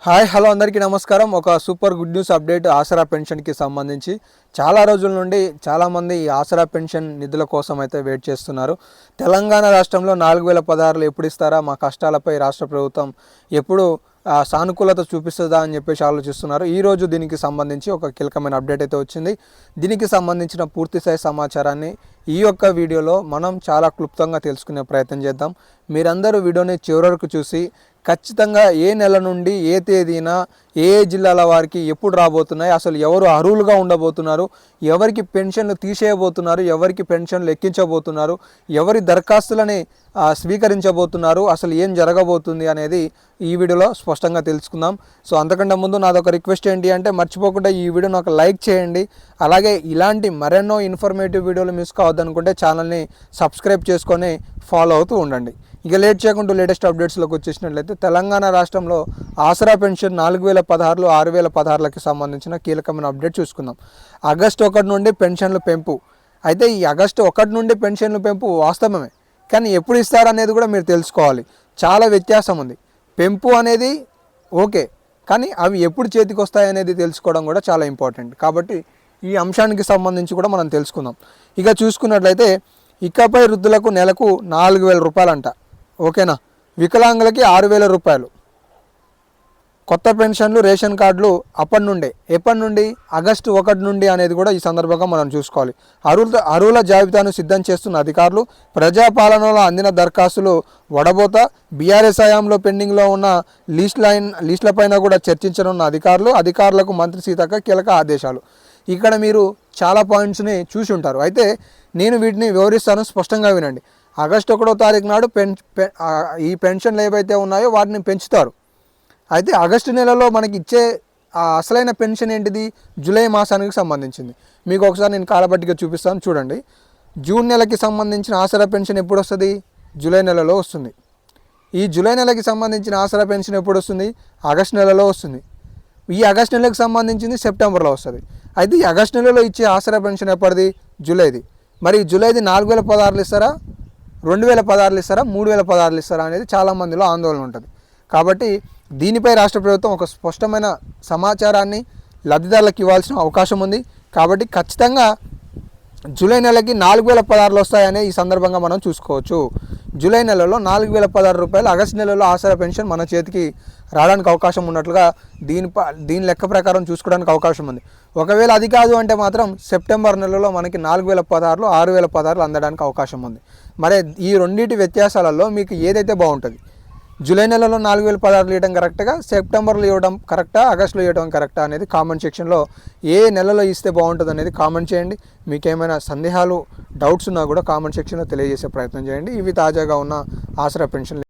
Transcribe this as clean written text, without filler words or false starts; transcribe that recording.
Hi hello అందరికీ నమస్కారం. ఒక సూపర్ గుడ్ న్యూస్ అప్డేట్ ఆసరా పెన్షన్కి సంబంధించి చాలా రోజుల నుండి చాలామంది ఈ ఆసరా పెన్షన్ నిధుల కోసం అయితే వెయిట్ చేస్తున్నారు. తెలంగాణ రాష్ట్రంలో 4016 ఎప్పుడు ఇస్తారా, మా కష్టాలపై రాష్ట్ర ప్రభుత్వం ఎప్పుడు సానుకూలత చూపిస్తుందా అని చెప్పేసి ఆలోచిస్తున్నారు. ఈరోజు దీనికి సంబంధించి ఒక కీలకమైన అప్డేట్ అయితే వచ్చింది. దీనికి సంబంధించిన పూర్తిస్థాయి సమాచారాన్ని ఈ యొక్క వీడియోలో మనం చాలా క్లుప్తంగా తెలుసుకునే ప్రయత్నం చేద్దాం. మీరందరూ వీడియోని చివరి వరకు చూసి ఖచ్చితంగా ఏ నెల నుండి ఏ తేదీన ఏ జిల్లాల వారికి ఎప్పుడు రాబోతున్నాయి, అసలు ఎవరు అర్హులుగా ఉండబోతున్నారు, ఎవరికి పెన్షన్లు తీసేయబోతున్నారు, ఎవరికి పెన్షన్లు ఎక్కించబోతున్నారు, ఎవరి దరఖాస్తులని స్వీకరించబోతున్నారు, అసలు ఏం జరగబోతుంది అనేది ఈ వీడియోలో స్పష్టంగా తెలుసుకుందాం. సో అంతకంటే ముందు నాదొక రిక్వెస్ట్ ఏంటి అంటే, మర్చిపోకుండా ఈ వీడియోని ఒక లైక్ చేయండి. అలాగే ఇలాంటి మరెన్నో ఇన్ఫర్మేటివ్ వీడియోలు మిస్ కావద్దనుకుంటే ఛానల్ని సబ్స్క్రైబ్ చేసుకొని ఫాలో అవుతూ ఉండండి. ఇక లేట్ చేయకుండా లేటెస్ట్ అప్డేట్స్లోకి వచ్చేసినట్లయితే, తెలంగాణ రాష్ట్రంలో ఆసరా పెన్షన్ 4016 6016కి సంబంధించిన కీలకమైన అప్డేట్ చూసుకుందాం. ఆగస్టు 1 నుండి పెన్షన్లు పెంపు. అయితే ఈ ఆగస్టు 1 నుండి పెన్షన్లు పెంపు వాస్తవమే, కానీ ఎప్పుడు ఇస్తారనేది కూడా మీరు తెలుసుకోవాలి. చాలా వ్యత్యాసం ఉంది. పెంపు అనేది ఓకే, కానీ అవి ఎప్పుడు చేతికి వస్తాయనేది తెలుసుకోవడం కూడా చాలా ఇంపార్టెంట్. కాబట్టి ఈ అంశానికి సంబంధించి కూడా మనం తెలుసుకుందాం. ఇక చూసుకున్నట్లయితే, ఇకపై వృద్ధులకు నెలకు 4000 రూపాయలు అంట. ఓకేనా? వికలాంగులకి 6000 రూపాయలు. కొత్త పెన్షన్లు, రేషన్ కార్డులు ఎప్పటి నుండి ఆగస్టు 1 నుండి అనేది కూడా ఈ సందర్భంగా మనం చూసుకోవాలి. అర్హుల జాబితాను సిద్ధం చేస్తున్న అధికారులు, ప్రజాపాలనలో అందిన దరఖాస్తులు వడబోత, బీఆర్ఎస్ హయాంలో పెండింగ్లో ఉన్న లిస్టులపైన కూడా చర్చించనున్న అధికారులకు మంత్రి సీతక్క కీలక ఆదేశాలు. ఇక్కడ మీరు చాలా పాయింట్స్ని చూసి ఉంటారు. అయితే నేను వీటిని వివరిస్తాను, స్పష్టంగా వినండి. ఆగస్టు 1వ తారీఖు నాడు ఈ పెన్షన్లు ఏవైతే ఉన్నాయో వాటిని పెంచుతారు. అయితే ఆగస్టు నెలలో మనకి ఇచ్చే అసలైన పెన్షన్ ఏంటిది? జూలై మాసానికి సంబంధించింది. మీకు ఒకసారి నేను కాలబట్టిగా చూపిస్తాను, చూడండి. జూన్ నెలకి సంబంధించిన ఆసరా పెన్షన్ ఎప్పుడు వస్తుంది? జూలై నెలలో వస్తుంది. ఈ జూలై నెలకి సంబంధించిన ఆసరా పెన్షన్ ఎప్పుడు వస్తుంది? ఆగస్టు నెలలో వస్తుంది. ఈ ఆగస్టు నెలకు సంబంధించింది సెప్టెంబర్లో వస్తుంది. అయితే ఈ ఆగస్టు నెలలో ఇచ్చే ఆసరా పెన్షన్ ఎప్పటిది? జూలైది. మరి జూలైది 4016 ఇస్తారా, 2016 ఇస్తారా, 3016 ఇస్తారా అనేది చాలామందిలో ఆందోళన ఉంటుంది. కాబట్టి దీనిపై రాష్ట్ర ప్రభుత్వం ఒక స్పష్టమైన సమాచారాన్ని లబ్ధిదారులకు ఇవ్వాల్సిన అవకాశం ఉంది. కాబట్టి ఖచ్చితంగా జూలై నెలకి 4016 వస్తాయనే ఈ సందర్భంగా మనం చూసుకోవచ్చు. జూలై నెలలో 4016 రూపాయలు, ఆగస్టు నెలలో ఆసరా పెన్షన్ మన చేతికి రావడానికి అవకాశం ఉన్నట్లుగా దీని లెక్క ప్రకారం చూసుకోవడానికి అవకాశం ఉంది. ఒకవేళ అది కాదు అంటే మాత్రం సెప్టెంబర్ నెలలో మనకి 4016 6016 అందడానికి అవకాశం ఉంది. మరి ఈ రెండింటి వ్యత్యాసాలలో మీకు ఏదైతే బాగుంటుంది? జూలై నెలలో 4016 ఇవ్వడం కరెక్ట్గా, సెప్టెంబర్లో ఇవ్వడం కరెక్టా, ఆగస్టులో ఇవ్వడం కరెక్టా అనేది కామెంట్ సెక్షన్లో ఏ నెలలో ఇస్తే బాగుంటుంది అనేది కామెంట్ చేయండి. మీకు ఏమైనా సందేహాలు, డౌట్స్ ఉన్నా కూడా కామెంట్ సెక్షన్లో తెలియజేసే ప్రయత్నం చేయండి. ఇవి తాజాగా ఉన్న ఆసరా పెన్షన్